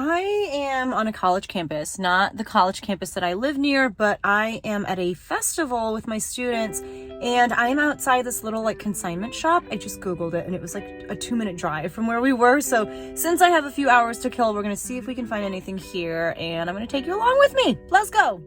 I am on a college campus, not the college campus that I live near, but I am at a festival with my students, and I'm outside this little like consignment shop. I just Googled it and it was like a 2-minute drive from where we were. So since I have a few hours to kill, we're gonna see if we can find anything here, and I'm gonna take you along with me. Let's go.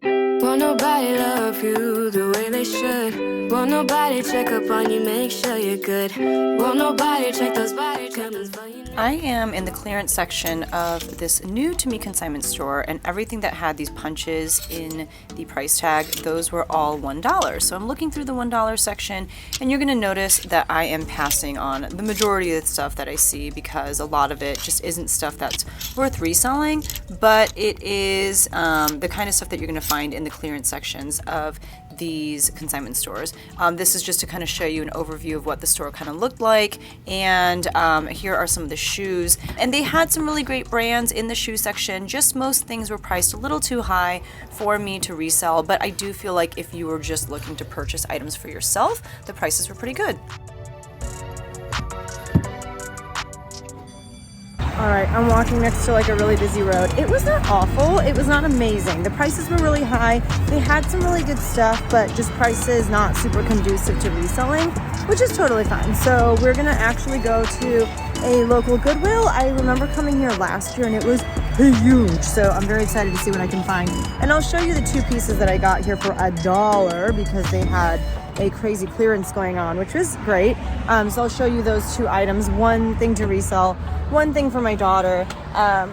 Won't nobody love you the way they should. Won't nobody check up on you, make sure you're good. Won't nobody check those body tremors for you. I am in the clearance section of this new to me consignment store, and everything that had these punches in the price tag, those were all $1. So I'm looking through the $1 section, and you're going to notice that I am passing on the majority of the stuff that I see because a lot of it just isn't stuff that's worth reselling, but it is the kind of stuff that you're going to find in the clearance sections of these consignment stores. This is just to kind of show you an overview of what the store kind of looked like, and here are some of the shoes, and they had some really great brands in the shoe section. Just most things were priced a little too high for me to resell, but I do feel like if you were just looking to purchase items for yourself, the prices were pretty good. Alright, I'm walking next to like a really busy road. It was not awful, it was not amazing. The prices were really high. They had some really good stuff, but just prices not super conducive to reselling, which is totally fine. So we're gonna actually go to a local Goodwill. I remember coming here last year and it was huge. So I'm very excited to see what I can find. And I'll show you the two pieces that I got here for $1 because they had a crazy clearance going on, which was great. So I'll show you those two items, one thing to resell, one thing for my daughter.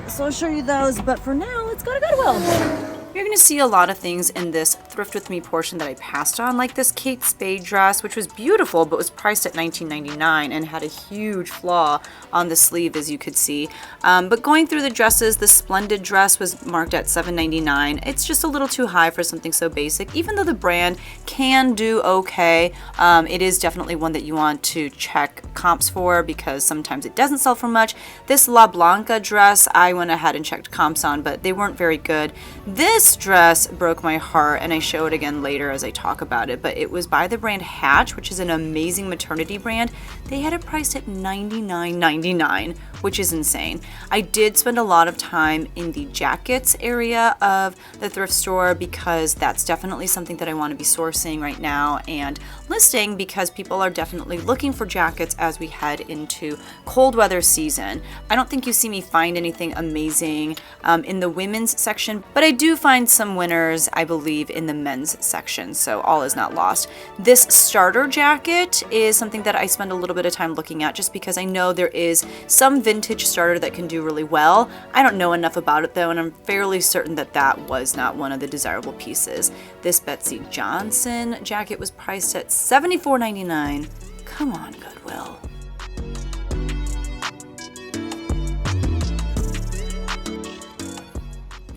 So I'll show you those, but for now, let's go to Goodwill. You're gonna see a lot of things in this Thrift With Me portion that I passed on, like this Kate Spade dress, which was beautiful, but was priced at $19.99 and had a huge flaw on the sleeve, as you could see. But going through the dresses, the Splendid dress was marked at $7.99. It's just a little too high for something so basic, even though the brand can do okay. It is definitely one that you want to check comps for because sometimes it doesn't sell for much. This La Blanca dress, I went ahead and checked comps on, but they weren't very good. This dress broke my heart, and I show it again later as I talk about it, but it was by the brand Hatch, which is an amazing maternity brand. They had it priced at $99.99, which is insane. I did spend a lot of time in the jackets area of the thrift store because that's definitely something that I want to be sourcing right now and listing because people are definitely looking for jackets as we head into cold weather season. I don't think you see me find anything amazing in the women's section, but I do find some winners, I believe, in the men's section, so all is not lost. This starter jacket is something that I spend a little bit of time looking at just because I know there is some vintage starter that can do really well. I don't know enough about it though, and I'm fairly certain that that was not one of the desirable pieces. This Betsy Johnson jacket was priced at $74.99. Come on, Goodwill.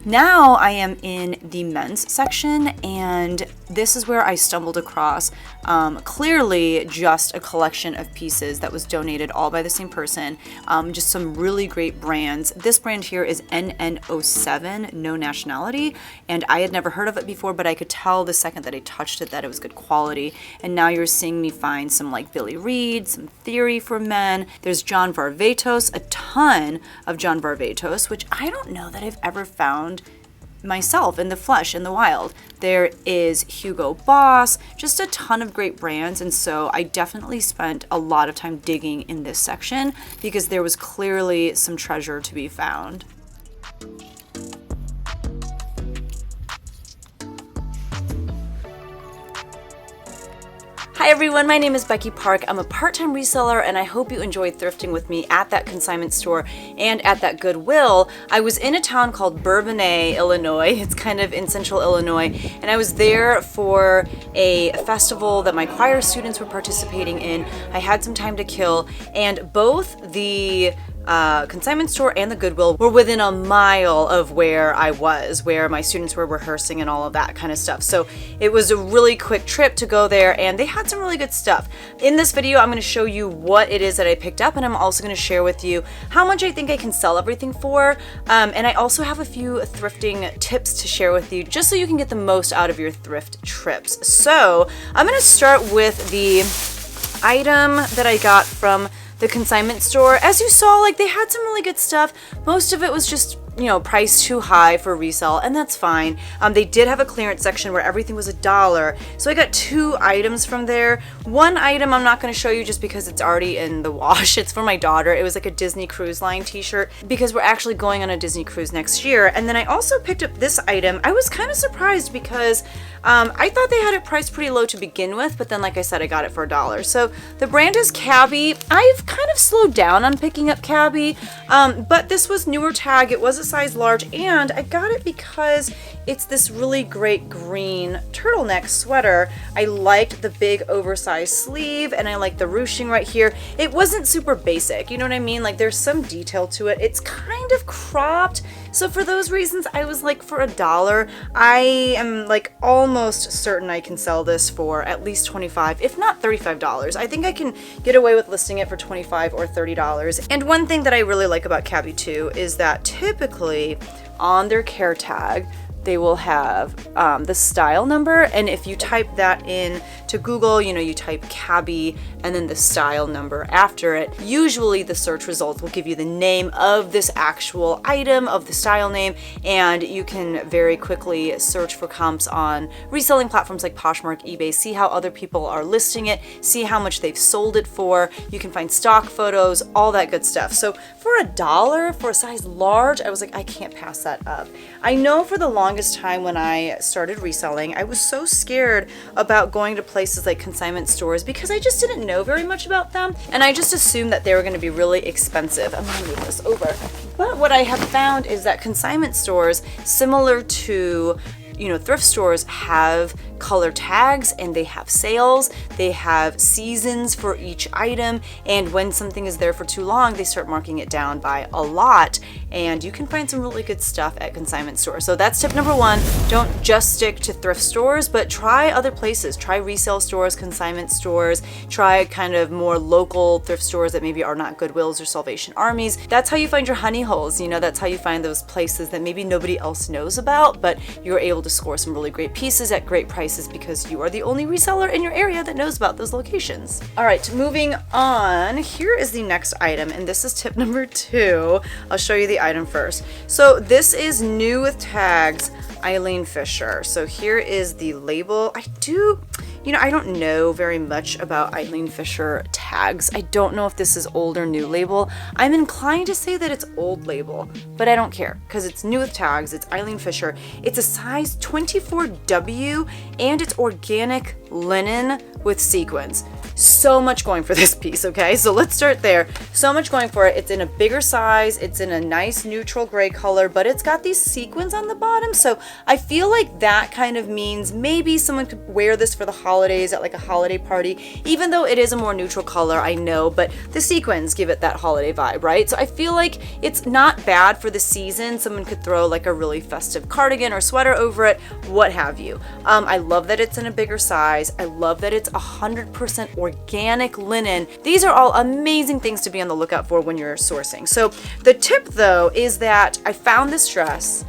Now I am in the men's section, and this is where I stumbled across clearly just a collection of pieces that was donated all by the same person, just some really great brands. This brand here is NN07, No Nationality, and I had never heard of it before, but I could tell the second that I touched it that it was good quality. And now you're seeing me find some like Billy Reed, some Theory for men. There's John Varvatos, a ton of John Varvatos, which I don't know that I've ever found myself in the flesh, in the wild. There is Hugo Boss, just a ton of great brands, and so I definitely spent a lot of time digging in this section because there was clearly some treasure to be found. Hi everyone, my name is Becky Park. I'm a part-time reseller, and I hope you enjoyed thrifting with me at that consignment store and at that Goodwill. I was in a town called Bourbonnais, Illinois. It's kind of in central Illinois, and I was there for a festival that my choir students were participating in. I had some time to kill, and both the consignment store and the Goodwill were within a mile of where I was, where my students were rehearsing and all of that kind of stuff. So it was a really quick trip to go there, and they had some really good stuff. In this video, I'm going to show you what it is that I picked up, and I'm also going to share with you how much I think I can sell everything for. And I also have a few thrifting tips to share with you, just so you can get the most out of your thrift trips. So I'm going to start with the item that I got from the consignment store. As you saw, like, they had some really good stuff. Most of it was just, you know, priced too high for resale, and that's fine. They did have a clearance section where everything was $1, so I got 2 items from there. One item I'm not going to show you just because it's already in the wash. It's for my daughter. It was like a Disney Cruise Line t-shirt because we're actually going on a Disney cruise next year. And then I also picked up this item. I was kind of surprised because I thought they had it priced pretty low to begin with, but then, like I said, I got it for $1. So the brand is Cabby. I've kind of slowed down on picking up Cabby, but this was newer tag. It was a size large, and I got it because it's this really great green turtleneck sweater. I liked the big oversized sleeve, and I like the ruching right here. It wasn't super basic, you know what I mean? Like, there's some detail to it. It's kind of cropped. So for those reasons, I was like, for $1, I am like almost certain I can sell this for at least $25, if not $35. I think I can get away with listing it for $25 or $30. And one thing that I really like about Cabby too is that typically on their care tag, they will have the style number, and if you type that in to Google, you know, you type Cabby and then the style number after it, usually the search results will give you the name of this actual item, of the style name, and you can very quickly search for comps on reselling platforms like Poshmark, eBay, see how other people are listing it, see how much they've sold it for. You can find stock photos, all that good stuff. So for $1 for a size large, I was like, I can't pass that up. I know for the longest time when I started reselling, I was so scared about going to places like consignment stores because I just didn't know very much about them, and I just assumed that they were going to be really expensive. I'm going to move this over. But what I have found is that consignment stores, similar to, you know, thrift stores, have color tags and they have sales, they have seasons for each item, and when something is there for too long, they start marking it down by a lot, and you can find some really good stuff at consignment stores. So that's tip number 1. Don't just stick to thrift stores, but try other places. Try resale stores, consignment stores, try kind of more local thrift stores that maybe are not Goodwills or Salvation Armies. That's how you find your honey holes, you know, that's how you find those places that maybe nobody else knows about, but you're able to score some really great pieces at great prices because you are the only reseller in your area that knows about those locations. All right, moving on. Here is the next item, and this is tip number 2. I'll show you the item first. So this is new with tags, Eileen Fisher. So here is the label. I don't know very much about Eileen Fisher tags. I don't know if this is old or new label. I'm inclined to say that it's old label, but I don't care because it's new with tags. It's Eileen Fisher. It's a size 24W and it's organic linen with sequins. So much going for this piece, okay? So let's start there. So much going for it. It's in a bigger size. It's in a nice neutral gray color, but it's got these sequins on the bottom. So I feel like that kind of means maybe someone could wear this for the holidays at like a holiday party, even though it is a more neutral color, I know, but the sequins give it that holiday vibe, right? So I feel like it's not bad for the season. Someone could throw like a really festive cardigan or sweater over it, what have you. I love that it's in a bigger size. I love that it's 100% organic linen. These are all amazing things to be on the lookout for when you're sourcing. So the tip though is that I found this dress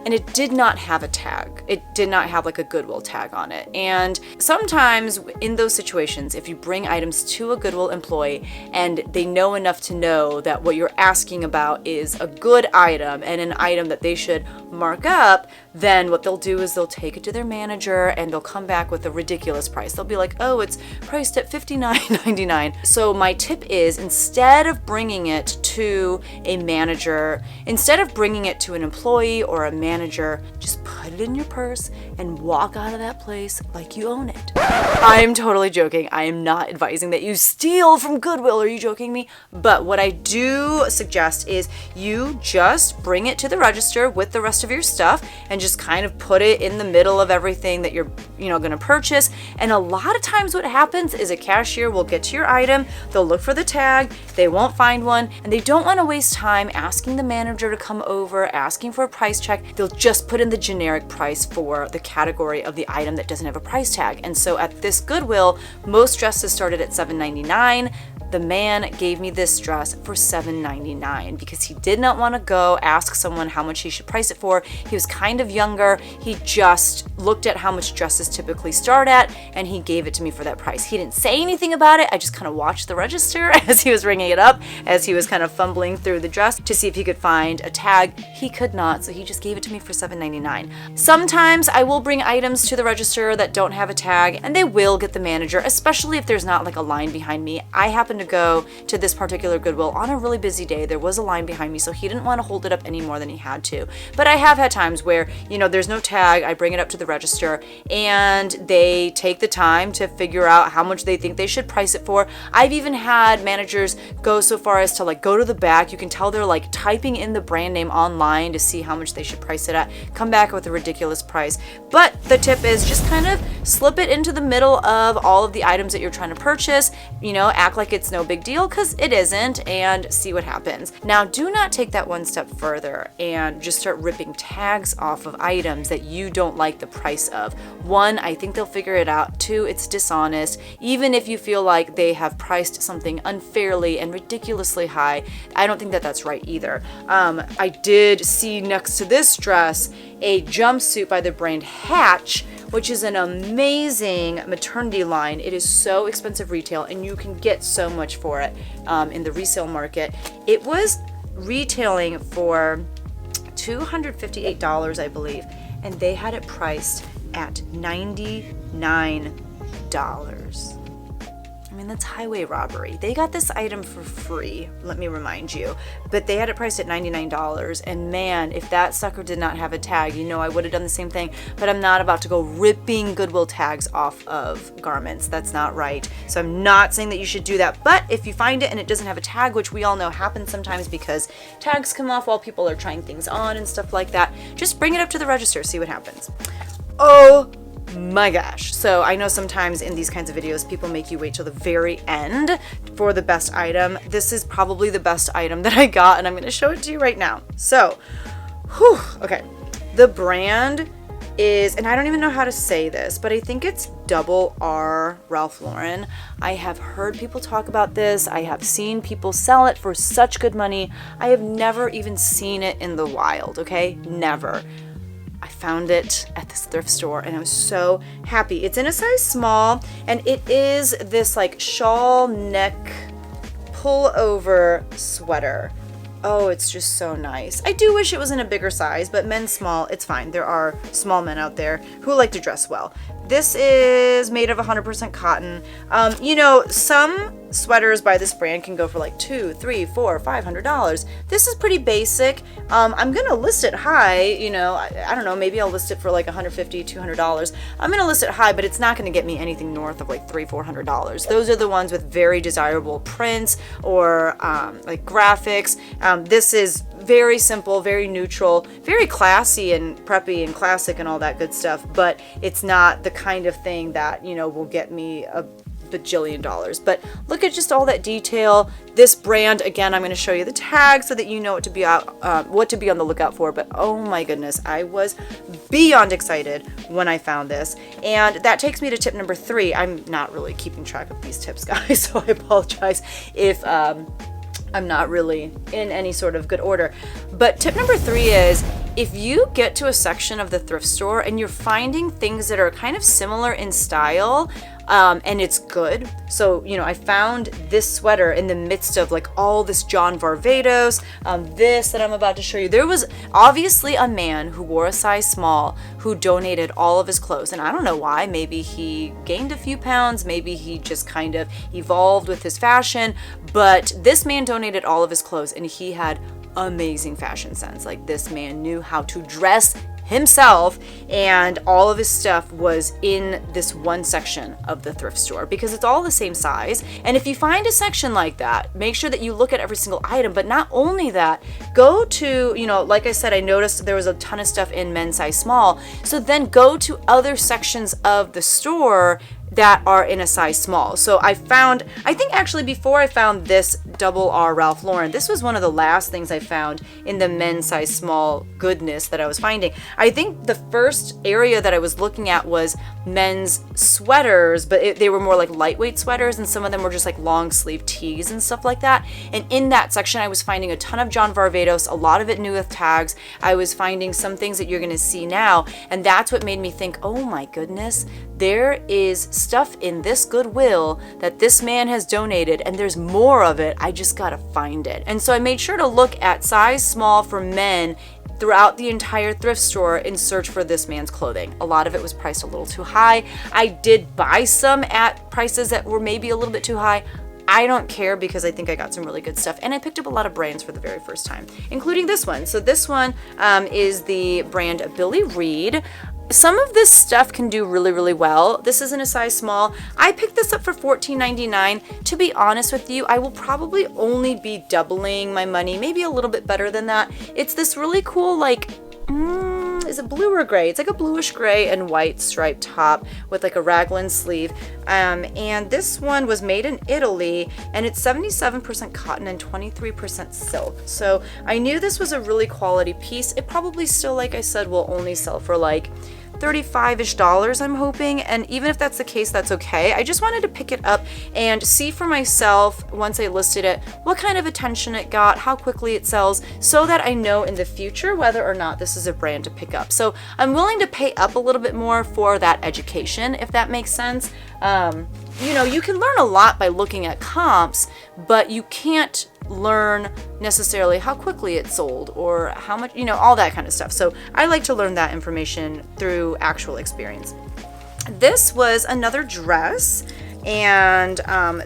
and it did not have a tag. It did not have like a Goodwill tag on it. And sometimes in those situations, if you bring items to a Goodwill employee and they know enough to know that what you're asking about is a good item and an item that they should mark up, then what they'll do is they'll take it to their manager and they'll come back with a ridiculous price. They'll be like, oh, it's priced at $59.99. So my tip is, instead of bringing it to a manager, instead of bringing it to an employee or a manager, just put it in your purse and walk out of that place like you own it. I'm totally joking. I am not advising that you steal from Goodwill. Are you joking me? But what I do suggest is you just bring it to the register with the rest of your stuff and just kind of put it in the middle of everything that you're, going to purchase. And a lot of times what happens is a cashier will get to your item, they'll look for the tag, they won't find one, and they don't want to waste time asking the manager to come over, asking for a price check. They'll just put in the generic price for the category of the item that doesn't have a price tag. And so at this Goodwill, most dresses started at $7.99. the man gave me this dress for $7.99 because he did not want to go ask someone how much he should price it for. He was kind of younger. He just looked at how much dresses typically start at, and he gave it to me for that price. He didn't say anything about it. I just kind of watched the register as he was ringing it up, as he was kind of fumbling through the dress to see if he could find a tag. He could not, so he just gave it to me for $7.99. Sometimes I will bring items to the register that don't have a tag, and they will get the manager, especially if there's not like a line behind me. I happen to go to this particular Goodwill on a really busy day. There was a line behind me, so he didn't want to hold it up any more than he had to. But I have had times where, you know, there's no tag. I bring it up to the register and they take the time to figure out how much they think they should price it for. I've even had managers go so far as to like go to the back. You can tell they're like typing in the brand name online to see how much they should price it at, come back with a ridiculous price. But the tip is just kind of slip it into the middle of all of the items that you're trying to purchase, you know, act like it's no big deal because it isn't, and see what happens. Now, do not take that one step further and just start ripping tags off of items that you don't like the price of. One, I think they'll figure it out. Two, it's dishonest. Even if you feel like they have priced something unfairly and ridiculously high, I don't think that that's right either. I did see next to this dress a jumpsuit by the brand Hatch, which is an amazing maternity line. It is so expensive retail, and you can get so much for it in the resale market. It was retailing for $258, I believe, and they had it priced at $99. I mean, that's highway robbery. They got this item for free, let me remind you, but they had it priced at $99, and man, if that sucker did not have a tag, you know I would have done the same thing. But I'm not about to go ripping Goodwill tags off of garments. That's not right. So I'm not saying that you should do that, but if you find it and it doesn't have a tag, which we all know happens sometimes because tags come off while people are trying things on and stuff like that, just bring it up to the register, see what happens. Oh my gosh. So I know sometimes in these kinds of videos, people make you wait till the very end for the best item. This is probably the best item that I got, and I'm going to show it to you right now. So, okay. The brand is, and I don't even know how to say this, but I think it's Double R Ralph Lauren. I have heard people talk about this. I have seen people sell it for such good money. I have never even seen it in the wild, okay? Never. I found it at this thrift store and I was so happy. It's in a size small, and it is this like shawl neck pullover sweater. Oh, it's just so nice. I do wish it was in a bigger size, but men's small, it's fine. There are small men out there who like to dress well. This is made of 100% cotton. You know, some sweaters by this brand can go for like $200, $300, $400, $500. This is pretty basic. I'm gonna list it high, you know, I don't know, maybe I'll list it for like $150, $200. I'm gonna list it high, but it's not gonna get me anything north of like $300, $400. Those are the ones with very desirable prints or like graphics. This is very simple, very neutral, very classy and preppy and classic and all that good stuff, but it's not the kind of thing that, you know, will get me a bajillion dollars. But look at just all that detail. This brand, again, I'm going to show you the tag so that you know what to be what to be on the lookout for. But oh my goodness, I was beyond excited when I found this. And that takes me to tip number 3. I'm not really keeping track of these tips, guys, so I apologize if I'm not really in any sort of good order. But tip number 3 is, if you get to a section of the thrift store and you're finding things that are kind of similar in style, and it's good. So, you know, I found this sweater in the midst of like all this John Varvatos, this that I'm about to show you. There was obviously a man who wore a size small who donated all of his clothes. And I don't know why. Maybe he gained a few pounds. Maybe he just kind of evolved with his fashion. But this man donated all of his clothes, and he had amazing fashion sense. Like, this man knew how to dress himself, and all of his stuff was in this one section of the thrift store because it's all the same size. And if you find a section like that, make sure that you look at every single item. But not only that, go to, you know, like I said, I noticed there was a ton of stuff in men's size small, so then go to other sections of the store that are in a size small. So I think actually before I found this double R Ralph Lauren, this was one of the last things I found in the men's size small goodness that I was finding. I think the first area that I was looking at was men's sweaters, but they were more like lightweight sweaters, and some of them were just like long sleeve tees and stuff like that. And in that section, I was finding a ton of John Varvatos, a lot of it new with tags. I was finding some things that you're going to see now, and that's what made me think, oh my goodness, there is stuff in this Goodwill that this man has donated, and there's more of it. I just gotta find it. And so I made sure to look at size small for men throughout the entire thrift store in search for this man's clothing. A lot of it was priced a little too high. I did buy some at prices that were maybe a little bit too high. I don't care because I think I got some really good stuff, and I picked up a lot of brands for the very first time, including this one. So this one is the brand Billy Reed. Some of this stuff can do really, really well. This is in a size small. I picked this up for $14.99. To be honest with you, I will probably only be doubling my money, maybe a little bit better than that. It's this really cool, like, is it blue or gray? It's like a bluish gray and white striped top with like a raglan sleeve. And this one was made in Italy, and it's 77% cotton and 23% silk. So I knew this was a really quality piece. It probably still, like I said, will only sell for like $35-ish, I'm hoping, and even if that's the case, that's okay. I just wanted to pick it up and see for myself, once I listed it, what kind of attention it got, how quickly it sells, so that I know in the future whether or not this is a brand to pick up. So I'm willing to pay up a little bit more for that education, if that makes sense. You know, you can learn a lot by looking at comps, but you can't learn necessarily how quickly it sold or how much, you know, all that kind of stuff. So I like to learn that information through actual experience. This was another dress, and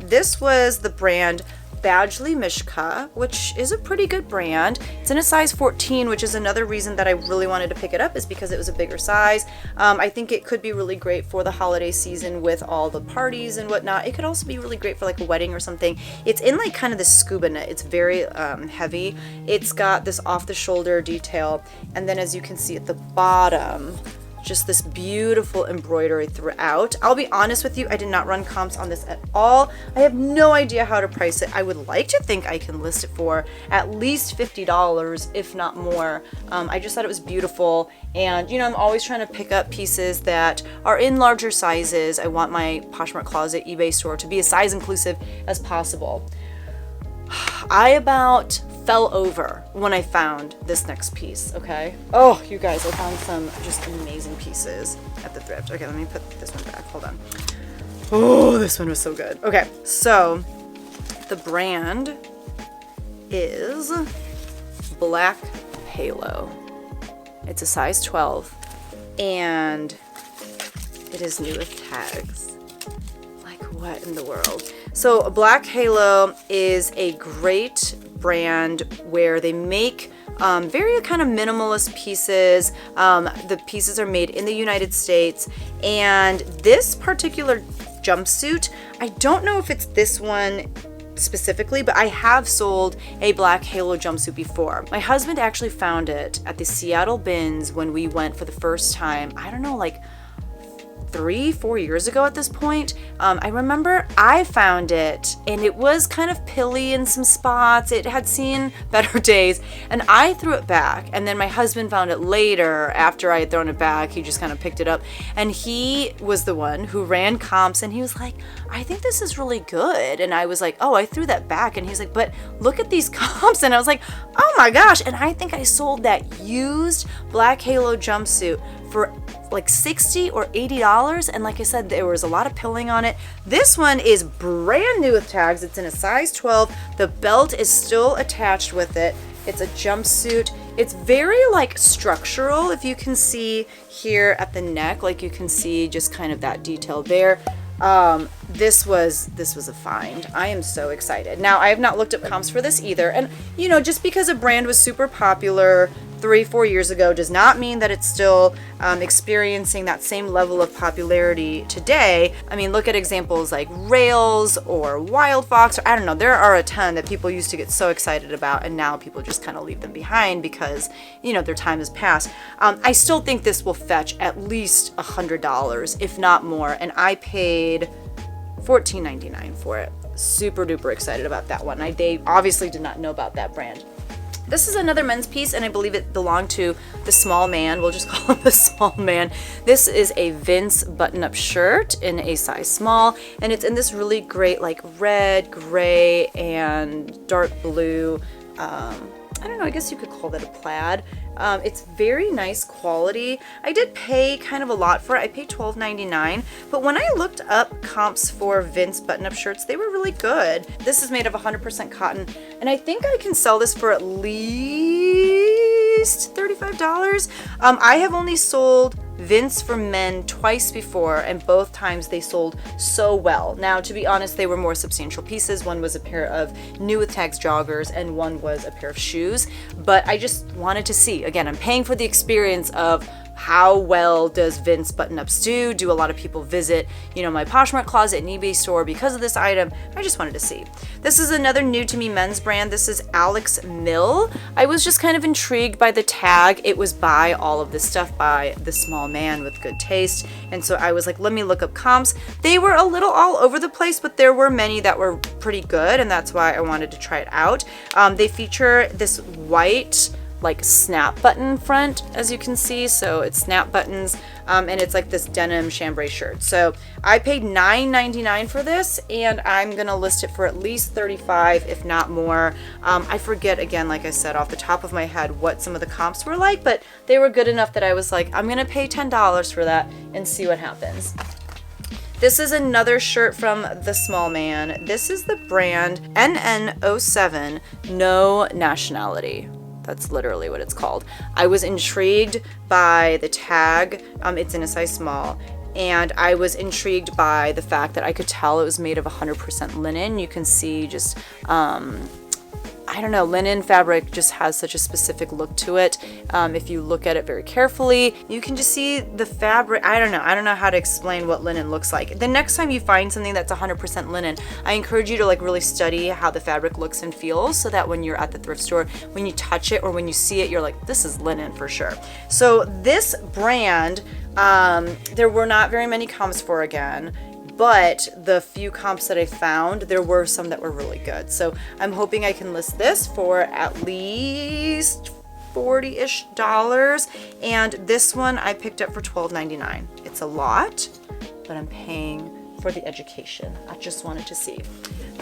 this was the brand Badgley Mishka, which is a pretty good brand. It's in a size 14, which is another reason that I really wanted to pick it up, is because it was a bigger size. I think it could be really great for the holiday season with all the parties and whatnot. It could also be really great for like a wedding or something. It's in like kind of the scuba knit. It's very heavy. It's got this off the shoulder detail, and then as you can see at the bottom, just this beautiful embroidery throughout. I'll be honest with you, I did not run comps on this at all. I have no idea how to price it. I would like to think I can list it for at least $50, if not more. I just thought it was beautiful, and you know, I'm always trying to pick up pieces that are in larger sizes. I want my Poshmark Closet eBay store to be as size inclusive as possible. I about fell over when I found this next piece, okay? Oh, you guys, I found some just amazing pieces at the thrift. Okay, let me put this one back. Hold on. Oh, this one was so good. Okay, so the brand is Black Halo. It's a size 12, and it is new with tags. Like, what in the world? So Black Halo is a great brand where they make very kind of minimalist pieces. The pieces are made in the United States, and this particular jumpsuit, I don't know if it's this one specifically, but I have sold a Black Halo jumpsuit before. My husband actually found it at the Seattle bins when we went for the first time. I don't know, like 3-4 years ago at this point. I remember I found it, and it was kind of pilly in some spots. It had seen better days, and I threw it back, and then my husband found it later after I had thrown it back. He just kind of picked it up, and he was the one who ran comps, and he was like, I think this is really good. And I was like, oh, I threw that back. And he's like, but look at these comps. And I was like, oh my gosh. And I think I sold that used Black Halo jumpsuit for like $60 or $80, and like I said, there was a lot of pilling on it. This one is brand new with tags. It's in a size 12. The belt is still attached with it. It's a jumpsuit. It's very like structural, if you can see here at the neck, like you can see just kind of that detail there. This was a find. I am so excited. Now, I have not looked up comps for this either, and you know, just because a brand was super popular 3-4 years ago does not mean that it's still experiencing that same level of popularity today. I mean, look at examples like Rails or Wild Fox, or I don't know, there are a ton that people used to get so excited about, and now people just kind of leave them behind because, you know, their time has passed. I still think this will fetch at least $100, if not more, and I paid $14.99 for it. Super duper excited about that one. They obviously did not know about that brand. This is another men's piece, and I believe it belonged to the small man. We'll just call him the small man. This is a Vince button-up shirt in a size small, and it's in this really great like red, gray, and dark blue. I don't know, I guess you could call that a plaid. It's very nice quality. I did pay kind of a lot for it. I paid $12.99, but when I looked up comps for Vince button-up shirts, they were really good. This is made of 100% cotton, and I think I can sell this for at least $35. I have only sold Vince for men twice before, and both times they sold so well. Now, to be honest, they were more substantial pieces. One was a pair of new with tags joggers, and one was a pair of shoes. But I just wanted to see. Again, I'm paying for the experience of how well does Vince button-ups do? Do a lot of people visit, you know, my Poshmark closet and eBay store because of this item? I just wanted to see. This is another new to me men's brand. This is Alex Mill. I was just kind of intrigued by the tag. It was buy all of this stuff by the small man with good taste. And so I was like, let me look up comps. They were a little all over the place, but there were many that were pretty good, and that's why I wanted to try it out. They feature this white like snap button front, as you can see, so it's snap buttons, and it's like this denim chambray shirt. So I paid $9.99 for this, and I'm gonna list it for at least $35, if not more. I forget, again, like I said, off the top of my head what some of the comps were like, but they were good enough that I was like, I'm gonna pay $10 for that and see what happens. This is another shirt from the small man. This is the brand NN07, No Nationality. That's literally what it's called. I was intrigued by the tag. It's in a size small. And I was intrigued by the fact that I could tell it was made of 100% linen. You can see just, I don't know, linen fabric just has such a specific look to it. If you look at it very carefully, you can just see the fabric. I don't know how to explain what linen looks like. The next time you find something that's 100% linen, I encourage you to like really study how the fabric looks and feels, so that when you're at the thrift store, when you touch it or when you see it, you're like, this is linen for sure. So this brand, there were not very many comps for, again. But the few comps that I found, there were some that were really good. So I'm hoping I can list this for at least $40-ish. And this one I picked up for $12.99. It's a lot, but I'm paying for the education. I just wanted to see.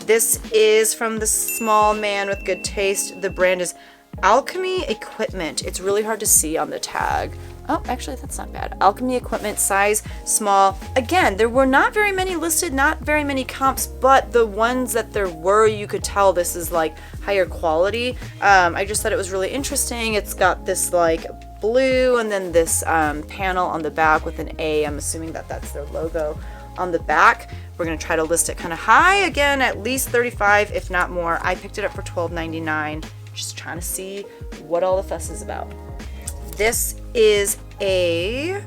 This is from the small man with good taste. The brand is Alchemy Equipment. It's really hard to see on the tag. Oh, actually, that's not bad. Alchemy Equipment, size small. Again, there were not very many listed, not very many comps, but the ones that there were, you could tell this is like higher quality. I just thought it was really interesting. It's got this like blue and then this panel on the back with an A. I'm assuming that that's their logo on the back. We're gonna try to list it kind of high. Again, at least $35, if not more. I picked it up for $12.99. Just trying to see what all the fuss is about. This is a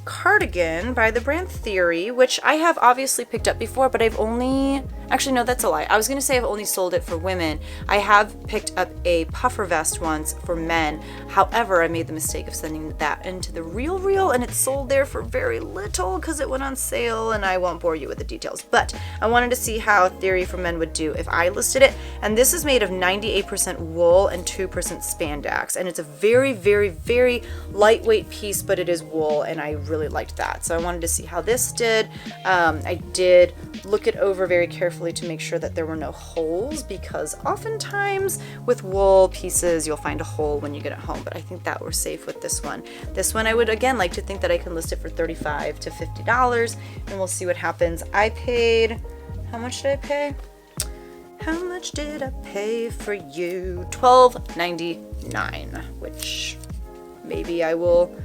cardigan by the brand Theory, which I have obviously picked up before, but I've only, actually no, that's a lie. I was gonna say I've only sold it for women. I have picked up a puffer vest once for men. However, I made the mistake of sending that into the Real, and it sold there for very little because it went on sale, and I won't bore you with the details. But I wanted to see how Theory for men would do if I listed it. And this is made of 98% wool and 2% spandex, and it's a very, very, very lightweight piece, but it is wool, and I really liked that. So I wanted to see how this did. I did look it over very carefully to make sure that there were no holes, because oftentimes with wool pieces you'll find a hole when you get it home, but I think that we're safe with this one. This one I would again like to think that I can list it for $35 to $50, and we'll see what happens. I paid, how much did I pay? How much did I pay for you? $12.99, which maybe I will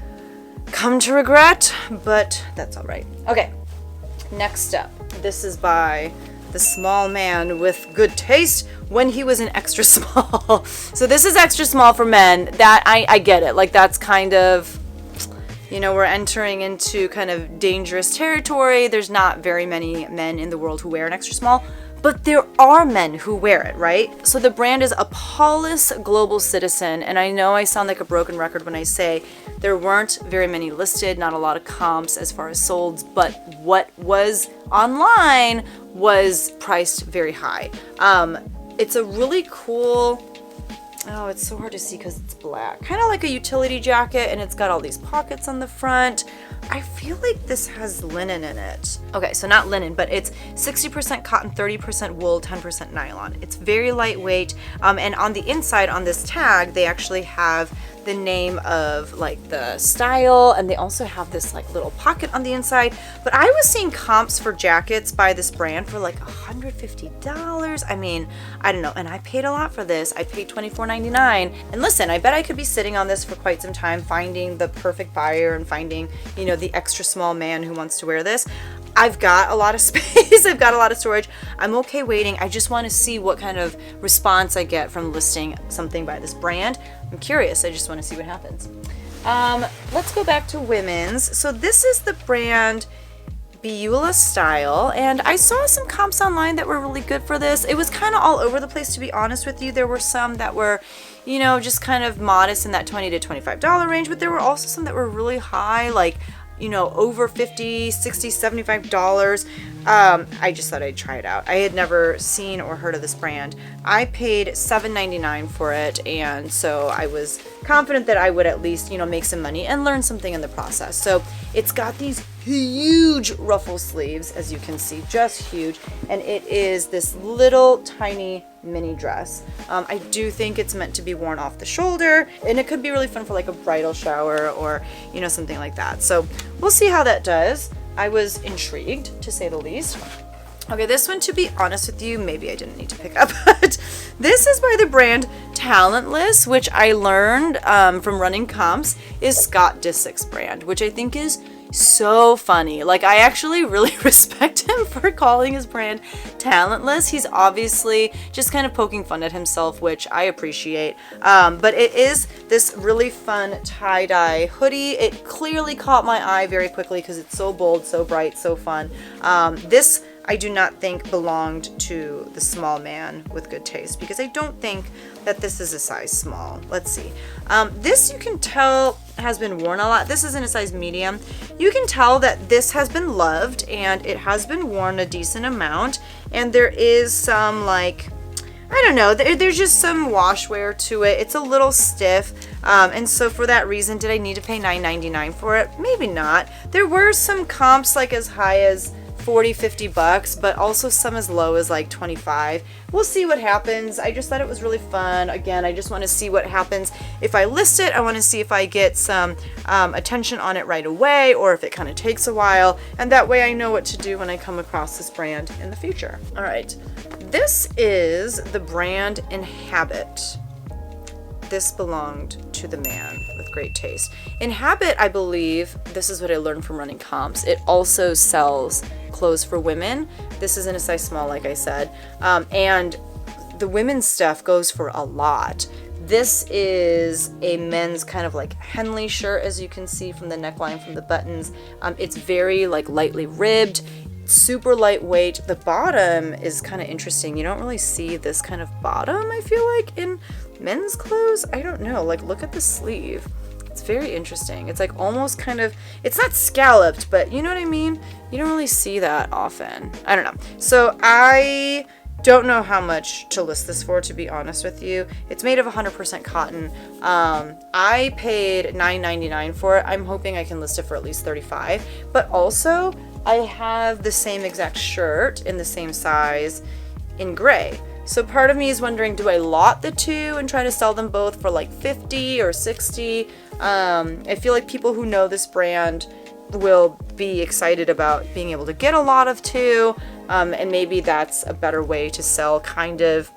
come to regret, but that's all right. Okay, next up, this is by the small man with good taste when he was an extra small. So this is extra small for men. That I get it. Like, that's kind of, you know, we're entering into kind of dangerous territory. There's not very many men in the world who wear an extra small, but there are men who wear it, right? So the brand is a Paulus Global Citizen, and I know I sound like a broken record when I say there weren't very many listed, not a lot of comps as far as solds, but what was online was priced very high. It's a really cool, oh, it's so hard to see because it's black. Kind of like a utility jacket, and it's got all these pockets on the front. I feel like this has linen in it. Okay, so not linen, but it's 60% cotton, 30% wool, 10% nylon. It's very lightweight. And on the inside, on this tag, they actually have the name of like the style, and they also have this like little pocket on the inside. But I was seeing comps for jackets by this brand for like $150. I mean, I don't know. And I paid a lot for this. I paid $24.99. And listen, I bet I could be sitting on this for quite some time, finding the perfect buyer and finding, you know, the extra small man who wants to wear this. I've got a lot of space. I've got a lot of storage. I'm okay waiting. I just want to see what kind of response I get from listing something by this brand. I'm curious. I just want to see what happens. Let's go back to women's. So this is the brand Beulah Style, and I saw some comps online that were really good for this. It was kind of all over the place, to be honest with you. There were some that were, you know, just kind of modest in that $20 to $25 range, but there were also some that were really high, like, you know, over $50, $60, $75. I just thought I'd try it out. I had never seen or heard of this brand. I paid $7.99 for it, and so I was confident that I would at least, you know, make some money and learn something in the process. So it's got these huge ruffle sleeves, as you can see, just huge, and it is this little tiny mini dress. I do think it's meant to be worn off the shoulder, and it could be really fun for like a bridal shower or, you know, something like that. So we'll see how that does. I was intrigued, to say the least. Okay, this one, to be honest with you, maybe I didn't need to pick up, but this is by the brand Talentless, which I learned from running comps is Scott Disick's brand, which I think is so funny. Like, I actually really respect him for calling his brand Talentless. He's obviously just kind of poking fun at himself, which I appreciate. But it is this really fun tie-dye hoodie. It clearly caught my eye very quickly because it's so bold, so bright, so fun. This I do not think belonged to the small man with good taste, because I don't think that this is a size small. Let's see. This, you can tell, has been worn a lot. This is in a size medium. You can tell that this has been loved and it has been worn a decent amount, and there is some, like, I don't know, there's just some wash wear to it. It's a little stiff, and so for that reason, did I need to pay $9.99 for it? Maybe not. There were some comps like as high as $40-$50, but also some as low as like $25. We'll see what happens. I just thought it was really fun. Again, I just want to see what happens if I list it. I want to see if I get some attention on it right away, or if it kind of takes a while, and that way I know what to do when I come across this brand in the future. All right, this is the brand Inhabit. This belonged to the man with great taste. Inhabit, I believe, this is what I learned from running comps, it also sells clothes for women. This is in a size small, like I said, and the women's stuff goes for a lot. This is a men's kind of like Henley shirt, as you can see from the neckline, from the buttons. It's very like lightly ribbed, super lightweight. The bottom is kind of interesting. You don't really see this kind of bottom, I feel like, in men's clothes. I don't know, like, look at the sleeve. It's very interesting. It's like almost kind of, it's not scalloped, but you know what I mean? You don't really see that often. I don't know. So I don't know how much to list this for, to be honest with you. It's made of 100% cotton. I paid $9.99 for it. I'm hoping I can list it for at least $35. But also, I have the same exact shirt in the same size in gray. So part of me is wondering, do I lot the two and try to sell them both for like $50 or $60? I feel like people who know this brand will be excited about being able to get a lot of two, and maybe that's a better way to sell kind of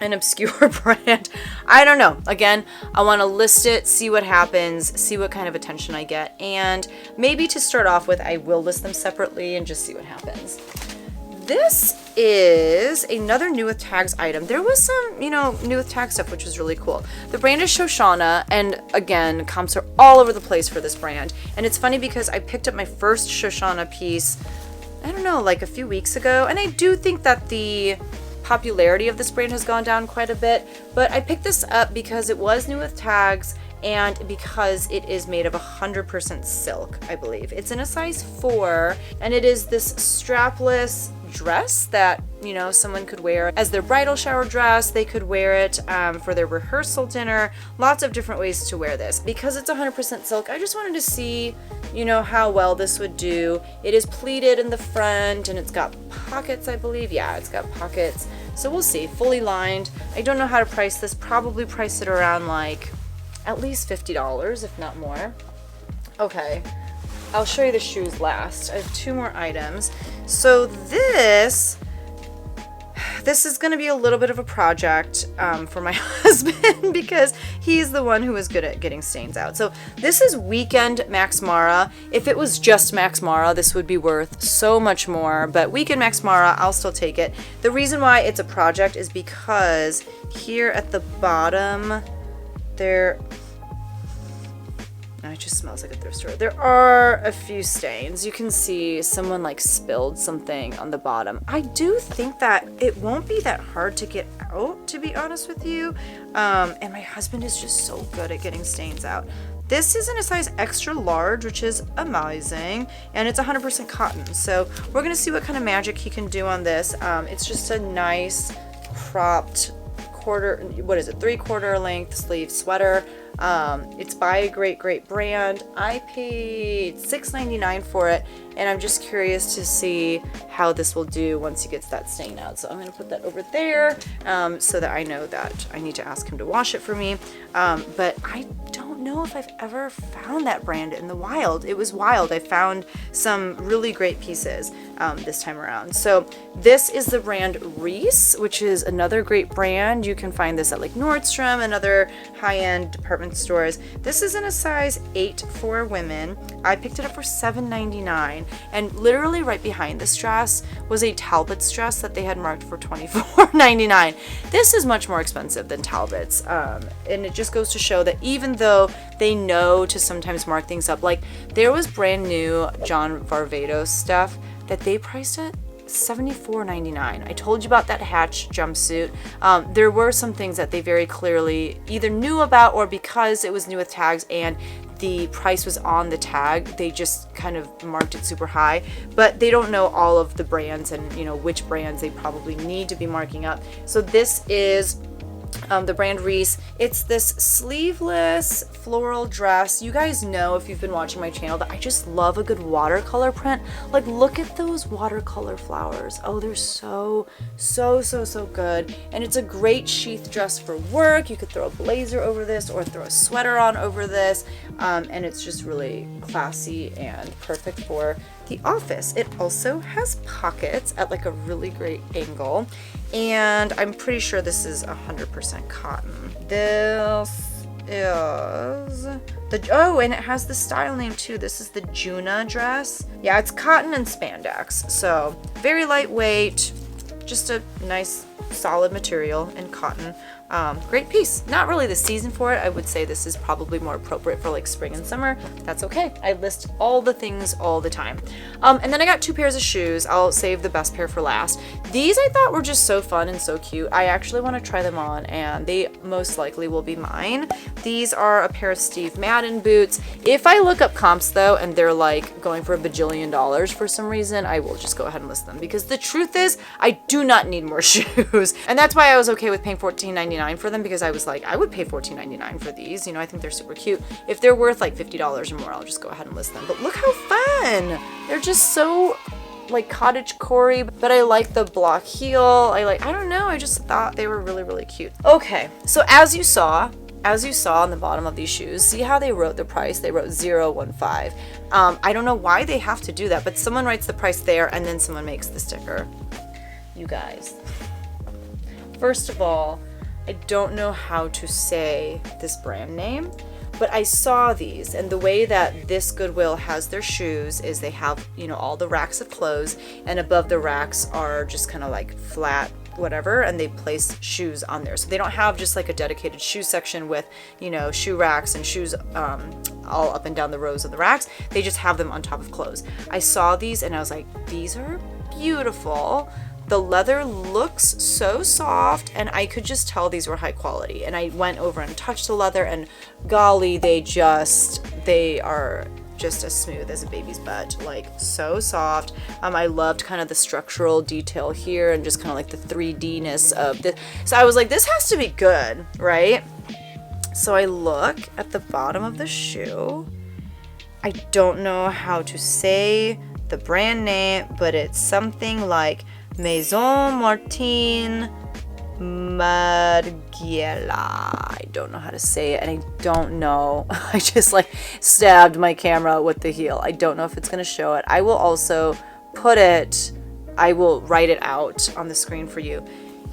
an obscure brand. I don't know. Again, I want to list it, see what happens, see what kind of attention I get, and maybe to start off with, I will list them separately and just see what happens. this is another New With Tags item. There was some, you know, New With Tag stuff, which was really cool. The brand is Shoshana, and again, comps are all over the place for this brand. And it's funny because I picked up my first Shoshana piece, I don't know, like a few weeks ago, and I do think that the popularity of this brand has gone down quite a bit, but I picked this up because it was New With Tags and because it is made of 100% silk, I believe. It's in a size 4, and it is this strapless dress that, you know, someone could wear as their bridal shower dress. They could wear it for their rehearsal dinner. Lots of different ways to wear this. Because it's 100% silk, I just wanted to see, you know, how well this would do. It is pleated in the front, and it's got pockets, I believe. Yeah, it's got pockets. So we'll see. Fully lined. I don't know how to price this. Probably price it around like at least $50, if not more. Okay, I'll show you the shoes last. I have 2 more items. So this is going to be a little bit of a project for my husband because he's the one who is good at getting stains out. So this is Weekend Max Mara. If it was just Max Mara, this would be worth so much more, but Weekend Max Mara, I'll still take it. The reason why it's a project is because here at the bottom, it just smells like a thrift store. There are a few stains. You can see someone like spilled something on the bottom. I do think that it won't be that hard to get out, to be honest with you. And my husband is just so good at getting stains out. This is in a size extra large, which is amazing, and it's 100% cotton. So we're gonna see what kind of magic he can do on this. It's just a nice cropped three-quarter length sleeve sweater. It's by a great brand. I paid $6.99 for it, and I'm just curious to see how this will do once he gets that stain out. So I'm going to put that over there so that I know that I need to ask him to wash it for me. But I don't know if I've ever found that brand in the wild. It was wild. I found some really great pieces this time around. So this is the brand Reese, which is another great brand. You can find this at like Nordstrom and other high-end department stores. This is in a size 8 for women. I picked it up for $7.99, and literally right behind this dress was a Talbot's dress that they had marked for $24.99. This is much more expensive than Talbot's, and it just goes to show that even though they know to sometimes mark things up, like there was brand new John Varvatos stuff that they priced at $74.99. I told you about that Hatch jumpsuit. There were some things that they very clearly either knew about, or because it was New With Tags and the price was on the tag, they just kind of marked it super high. But they don't know all of the brands and, you know, which brands they probably need to be marking up. So this is the brand Reese. It's this sleeveless floral dress. You guys know, if you've been watching my channel, that I just love a good watercolor print. Like, look at those watercolor flowers. Oh, they're so good. And it's a great sheath dress for work. You could throw a blazer over this or throw a sweater on over this. And it's just really classy and perfect for the office. It also has pockets at like a really great angle. And I'm pretty sure this is 100% cotton. This is and it has the style name too. This is the Juna dress. Yeah, it's cotton and spandex. So very lightweight, just a nice solid material and cotton. Great piece. Not really the season for it. I would say this is probably more appropriate for like spring and summer. That's okay. I list all the things all the time. And then I got 2 pairs of shoes. I'll save the best pair for last. These I thought were just so fun and so cute. I actually want to try them on, and they most likely will be mine. These are a pair of Steve Madden boots. If I look up comps though, and they're like going for $1 bajillion for some reason, I will just go ahead and list them, because the truth is I do not need more shoes. And that's why I was okay with paying $14.99 for them, because I was like, I would pay $14.99 for these. You know, I think they're super cute. If they're worth like $50 or more, I'll just go ahead and list them. But look how fun! They're just so like cottage core-y, but I like the block heel. I don't know, I just thought they were really cute. Okay, so as you saw on the bottom of these shoes, see how they wrote the price? They wrote 015. I don't know why they have to do that, but someone writes the price there and then someone makes the sticker. You guys, first of all, I don't know how to say this brand name, But I saw these, and the way that this Goodwill has their shoes is they have, you know, all the racks of clothes, and above the racks are just kind of like flat whatever, and they place shoes on there. So they don't have just like a dedicated shoe section with, you know, shoe racks and shoes all up and down the rows of the racks. They just have them on top of clothes. I saw these and I was like, these are beautiful. The leather looks so soft, and I could just tell these were high quality. And I went over and touched the leather, and golly, they are just as smooth as a baby's butt, like so soft. I loved kind of the structural detail here and just kind of like the 3D-ness of this. So I was like, this has to be good, right? So I look at the bottom of the shoe. I don't know how to say the brand name, but it's something like Maison Martin Margiela. I don't know how to say it, and I don't know. I just like stabbed my camera with the heel. I don't know if it's going to show it. I will also I will write it out on the screen for you.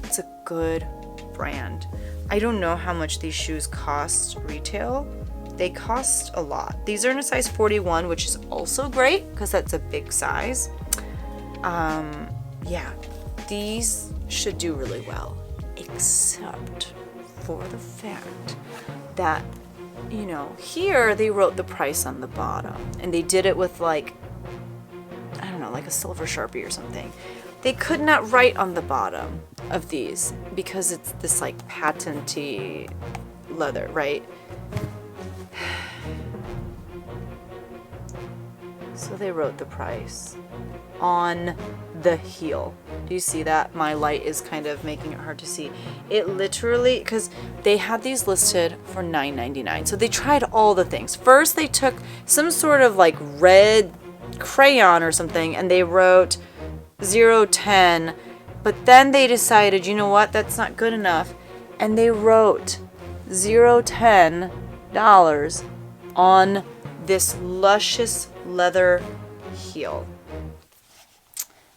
It's a good brand. I don't know how much these shoes cost retail. They cost a lot. These are in a size 41, which is also great because that's a big size. Yeah, these should do really well, except for the fact that, you know, here they wrote the price on the bottom, and they did it with like, I don't know, like a silver Sharpie or something. They could not write on the bottom of these because it's this like patenty leather, right? So they wrote the price on the heel. Do you see that? My light is kind of making it hard to see. It literally, because they had these listed for $9.99. So they tried all the things. First, they took some sort of like red crayon or something, and they wrote 010. But then they decided, you know what? That's not good enough. And they wrote $010 on this luscious leather heel.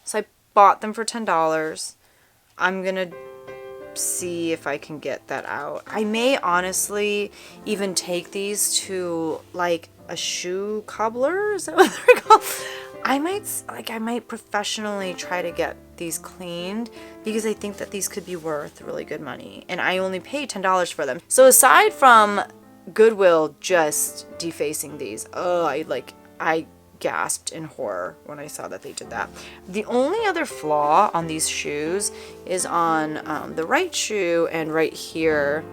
So I bought them for $10. I'm gonna see if I can get that out. I may honestly even take these to like a shoe cobbler. Is that what they're called? I might professionally try to get these cleaned because I think that these could be worth really good money, and I only paid $10 for them. So aside from Goodwill just defacing these, I gasped in horror when I saw that they did that. The only other flaw on these shoes is on the right shoe, and right here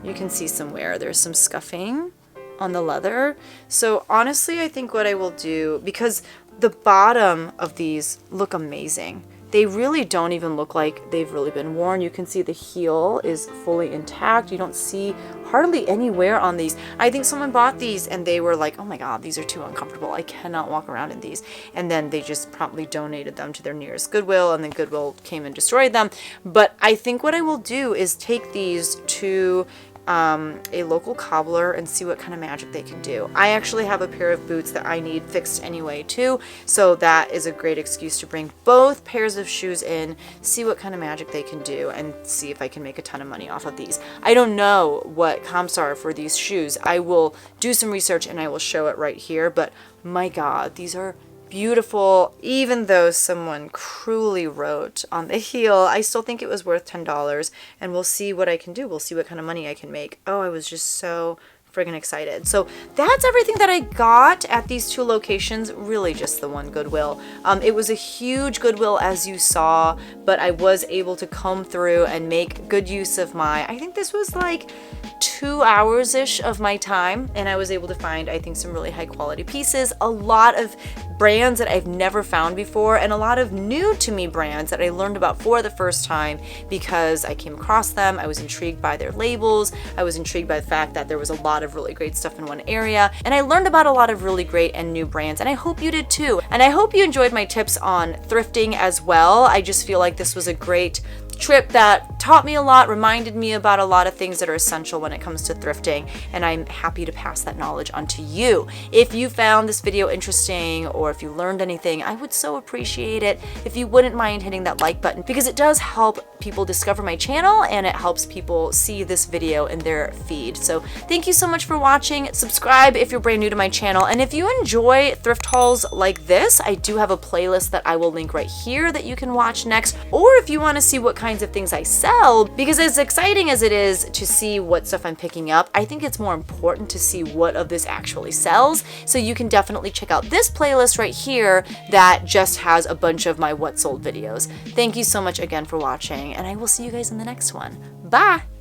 you can see some wear. There's some scuffing on the leather. So honestly, I think what I will do, because the bottom of these look amazing. They really don't even look like they've really been worn. You can see the heel is fully intact. You don't see hardly any wear on these. I think someone bought these and they were like, oh my God, these are too uncomfortable. I cannot walk around in these. And then they just promptly donated them to their nearest Goodwill, and then Goodwill came and destroyed them. But I think what I will do is take these to a local cobbler and see what kind of magic they can do. I actually have a pair of boots that I need fixed anyway too, so that is a great excuse to bring both pairs of shoes in, see what kind of magic they can do, and see if I can make a ton of money off of these. I don't know what comps are for these shoes. I will do some research and I will show it right here, but my God, these are beautiful. Even though someone cruelly wrote on the heel, I still think it was worth $10, and we'll see what I can do. We'll see what kind of money I can make. Oh, I was just so friggin' excited. So that's everything that I got at these two locations, really just the one Goodwill. It was a huge Goodwill, as you saw, but I was able to comb through and make good use of I think this was like 2 hours-ish of my time, and I was able to find, I think, some really high quality pieces, a lot of brands that I've never found before, and a lot of new to me brands that I learned about for the first time because I came across them. I was intrigued by their labels. I was intrigued by the fact that there was a lot of really great stuff in one area, and I learned about a lot of really great and new brands, and I hope you did too. And I hope you enjoyed my tips on thrifting as well. I just feel like this was a great trip that taught me a lot, reminded me about a lot of things that are essential when it comes to thrifting, and I'm happy to pass that knowledge on to you. If you found this video interesting or if you learned anything, I would so appreciate it if you wouldn't mind hitting that like button, because it does help people discover my channel and it helps people see this video in their feed. So thank you so much for watching. Subscribe if you're brand new to my channel, and if you enjoy thrift hauls like this, I do have a playlist that I will link right here that you can watch next. Or if you want to see what kinds of things I sell, because as exciting as it is to see what stuff I'm picking up, I think it's more important to see what of this actually sells. So you can definitely check out this playlist right here that just has a bunch of my what sold videos. Thank you so much again for watching, and I will see you guys in the next one. Bye!